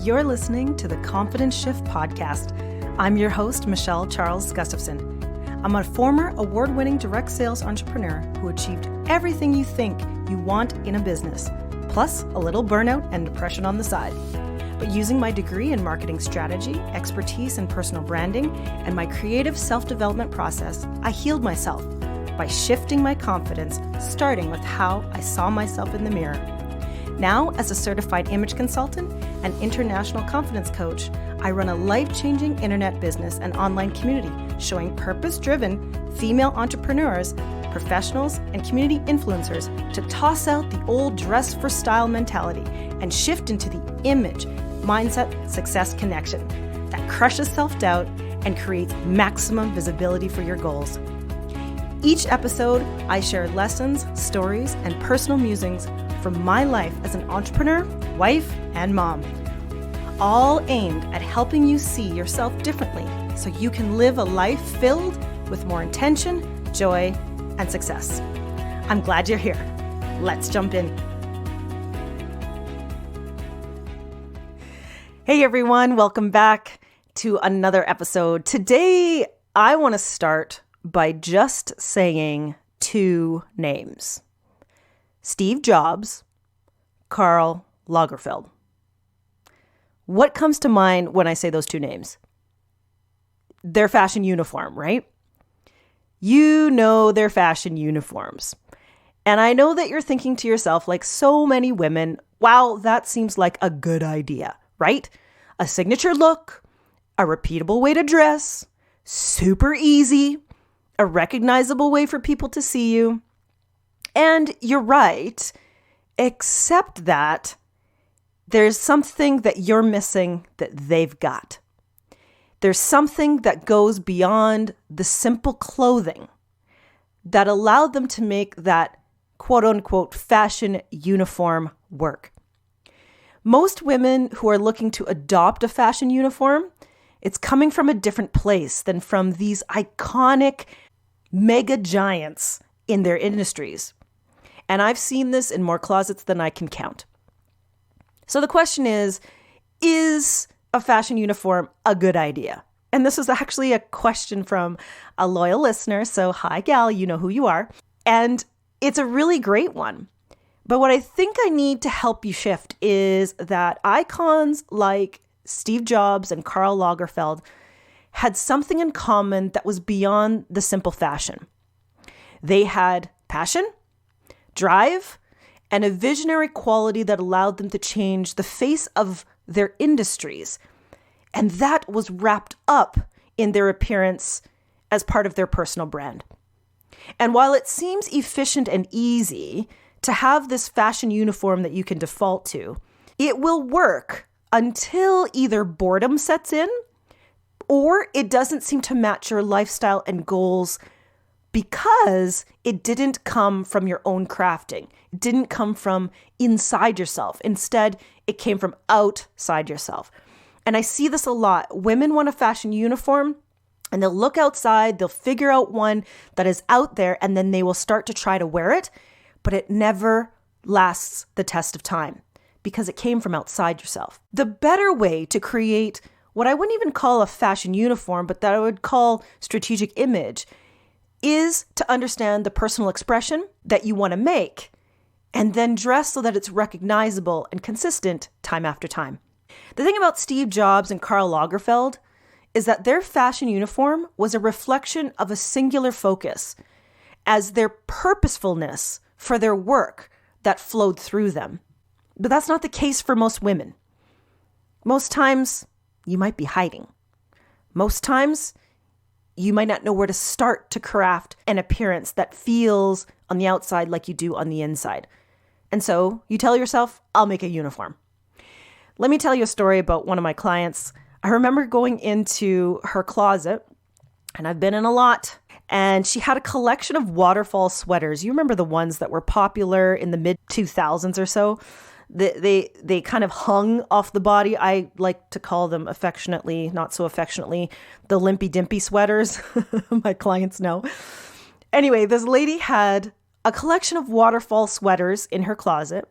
You're listening to the Confidence Shift podcast. I'm your host, Michele Charles Gustafson. I'm a former award-winning direct sales entrepreneur who achieved everything you think you want in a business, plus a little burnout and depression on the side. But using my degree in marketing strategy, expertise in personal branding, and my creative self-development process, I healed myself by shifting my confidence, starting with how I saw myself in the mirror. Now, as a certified image consultant and international confidence coach, I run a life-changing internet business and online community showing purpose-driven female entrepreneurs, professionals, and community influencers to toss out the old dress for style mentality and shift into the image, mindset, success connection that crushes self-doubt and creates maximum visibility for your goals. Each episode, I share lessons, stories, and personal musings from my life as an entrepreneur, wife, and mom, all aimed at helping you see yourself differently so you can live a life filled with more intention, joy, and success. I'm glad you're here. Let's jump in. Hey everyone, welcome back to another episode. Today, I want to start by just saying two names. Steve Jobs, Karl Lagerfeld. What comes to mind when I say those two names? Their fashion uniform, right? You know their fashion uniforms. And I know that you're thinking to yourself, like so many women, wow, that seems like a good idea, right? A signature look, a repeatable way to dress, super easy, a recognizable way for people to see you. And you're right, except that there's something that you're missing that they've got. There's something that goes beyond the simple clothing that allowed them to make that quote unquote fashion uniform work. Most women who are looking to adopt a fashion uniform, it's coming from a different place than from these iconic mega giants in their industries. And I've seen this in more closets than I can count. So the question is a fashion uniform a good idea? And this is actually a question from a loyal listener. So hi, gal, you know who you are. And it's a really great one. But what I think I need to help you shift is that icons like Steve Jobs and Karl Lagerfeld had something in common that was beyond the simple fashion. They had passion, drive, and a visionary quality that allowed them to change the face of their industries. And that was wrapped up in their appearance as part of their personal brand. And while it seems efficient and easy to have this fashion uniform that you can default to, it will work until either boredom sets in or it doesn't seem to match your lifestyle and goals because it didn't come from your own crafting. It didn't come from inside yourself. Instead, it came from outside yourself. And I see this a lot. Women want a fashion uniform and they'll look outside, they'll figure out one that is out there, and then they will start to try to wear it, but it never lasts the test of time because it came from outside yourself. The better way to create what I wouldn't even call a fashion uniform, but that I would call strategic image, is to understand the personal expression that you want to make and then dress so that it's recognizable and consistent time after time. The thing about Steve Jobs and Karl Lagerfeld is that their fashion uniform was a reflection of a singular focus as their purposefulness for their work that flowed through them. But that's not the case for most women. Most times, you might be hiding. Most times, you might not know where to start to craft an appearance that feels on the outside like you do on the inside. And so you tell yourself, I'll make a uniform. Let me tell you a story about one of my clients. I remember going into her closet, and I've been in a lot, and she had a collection of waterfall sweaters. You remember the ones that were popular in the mid-2000s or so? They kind of hung off the body. I like to call them affectionately, not so affectionately, the limpy dimpy sweaters. My clients know. Anyway, this lady had a collection of waterfall sweaters in her closet.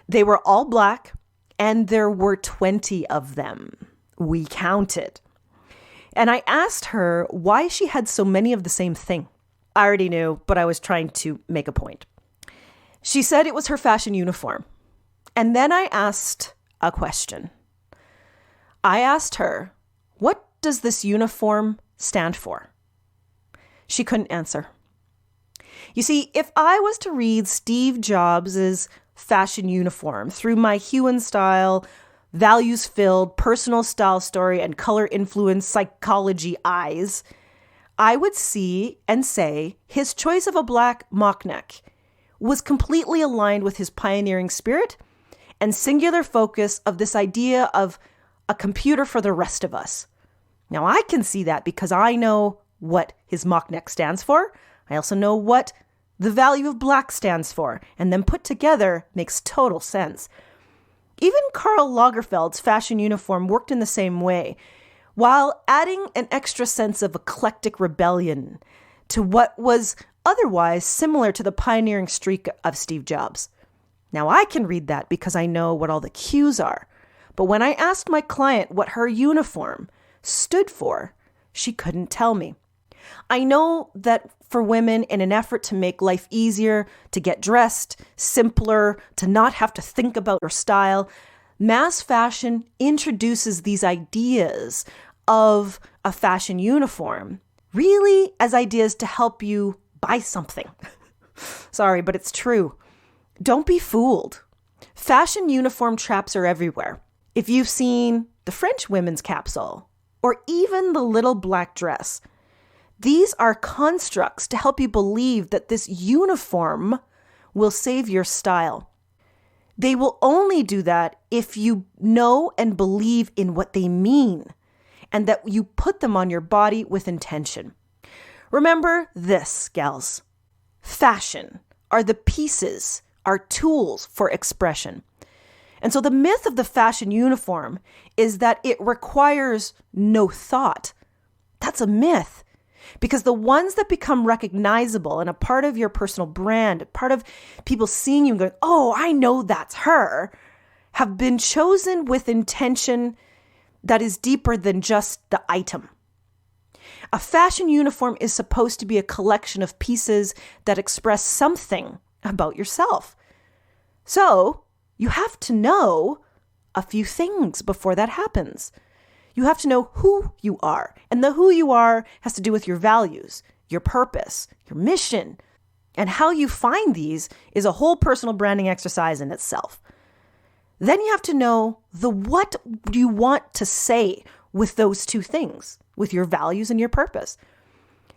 They were all black And there were 20 of them. We counted. And I asked her why she had so many of the same thing. I already knew, but I was trying to make a point. She said it was her fashion uniform. And then I asked a question. I asked her, what does this uniform stand for? She couldn't answer. You see, if I was to read Steve Jobs' fashion uniform through my hue and style, values-filled personal style story and color-influenced psychology eyes, I would see and say his choice of a black mock neck was completely aligned with his pioneering spirit and singular focus of this idea of a computer for the rest of us. Now, I can see that because I know what his mock neck stands for. I also know what the value of black stands for, and then put together makes total sense. Even Karl Lagerfeld's fashion uniform worked in the same way, while adding an extra sense of eclectic rebellion to what was otherwise similar to the pioneering streak of Steve Jobs. Now, I can read that because I know what all the cues are, but when I asked my client what her uniform stood for, she couldn't tell me. I know that for women, in an effort to make life easier, to get dressed, simpler, to not have to think about your style, mass fashion introduces these ideas of a fashion uniform, really as ideas to help you buy something. Sorry, but it's true. Don't be fooled. Fashion uniform traps are everywhere. If you've seen the French women's capsule, or even the little black dress, these are constructs to help you believe that this uniform will save your style. They will only do that if you know and believe in what they mean, and that you put them on your body with intention. Remember this, gals. Fashion are the pieces, are tools for expression. And so the myth of the fashion uniform is that it requires no thought. That's a myth. Because the ones that become recognizable and a part of your personal brand, part of people seeing you and going, oh, I know that's her, have been chosen with intention that is deeper than just the item. A fashion uniform is supposed to be a collection of pieces that express something about yourself. So you have to know a few things before that happens. You have to know who you are. And the who you are has to do with your values, your purpose, your mission. And how you find these is a whole personal branding exercise in itself. Then you have to know the what do you want to say with those two things, with your values and your purpose.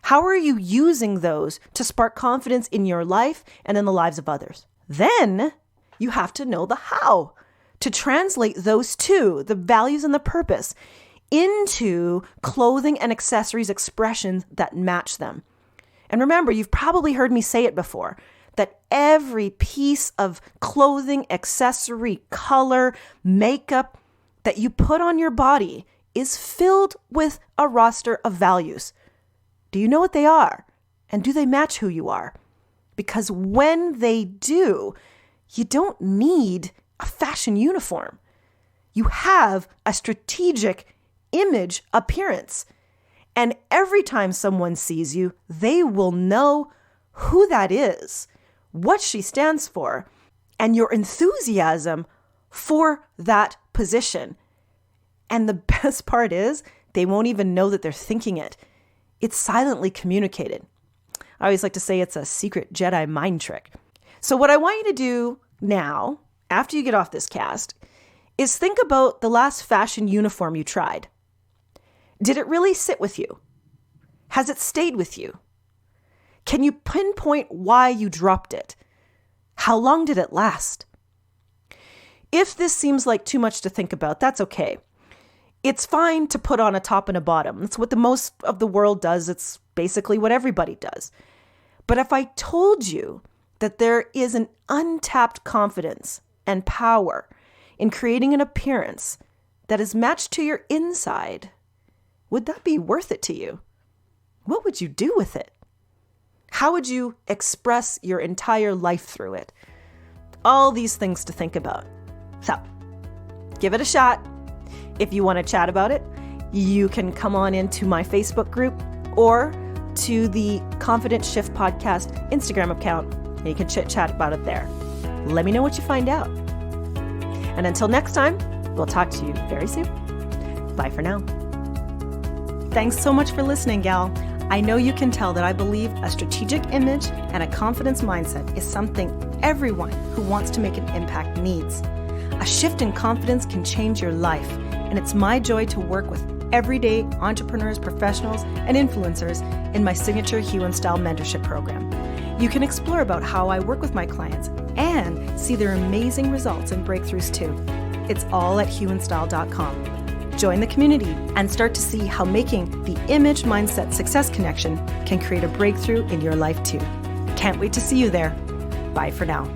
How are you using those to spark confidence in your life and in the lives of others? Then you have to know the how, to translate those two, the values and the purpose, into clothing and accessories expressions that match them. And remember, you've probably heard me say it before, that every piece of clothing, accessory, color, makeup that you put on your body is filled with a roster of values. Do you know what they are? And do they match who you are? Because when they do, you don't need a fashion uniform. You have a strategic image appearance. And every time someone sees you, they will know who that is, what she stands for, and your enthusiasm for that position. And the best part is, they won't even know that they're thinking it. It's silently communicated. I always like to say it's a secret Jedi mind trick. So what I want you to do now, after you get off this cast, is think about the last fashion uniform you tried. Did it really sit with you? Has it stayed with you? Can you pinpoint why you dropped it? How long did it last? If this seems like too much to think about, that's okay. It's fine to put on a top and a bottom. That's what the most of the world does. It's basically what everybody does. But if I told you that there is an untapped confidence and power in creating an appearance that is matched to your inside, would that be worth it to you? What would you do with it? How would you express your entire life through it? All these things to think about. So, Give it a shot. If you want to chat about it, you can come on into my Facebook group or to the Confident Shift Podcast Instagram account, and you can chit-chat about it there. Let me know what you find out. And until next time, we'll talk to you very soon. Bye for now. Thanks so much for listening, gal. I know you can tell that I believe a strategic image and a confidence mindset is something everyone who wants to make an impact needs. A shift in confidence can change your life, and it's my joy to work with everyday entrepreneurs, professionals, and influencers in my signature Hue and Style mentorship program. You can explore about how I work with my clients and see their amazing results and breakthroughs too. It's all at hueandstyle.com. Join the community and start to see how making the image mindset success connection can create a breakthrough in your life too. Can't wait to see you there. Bye for now.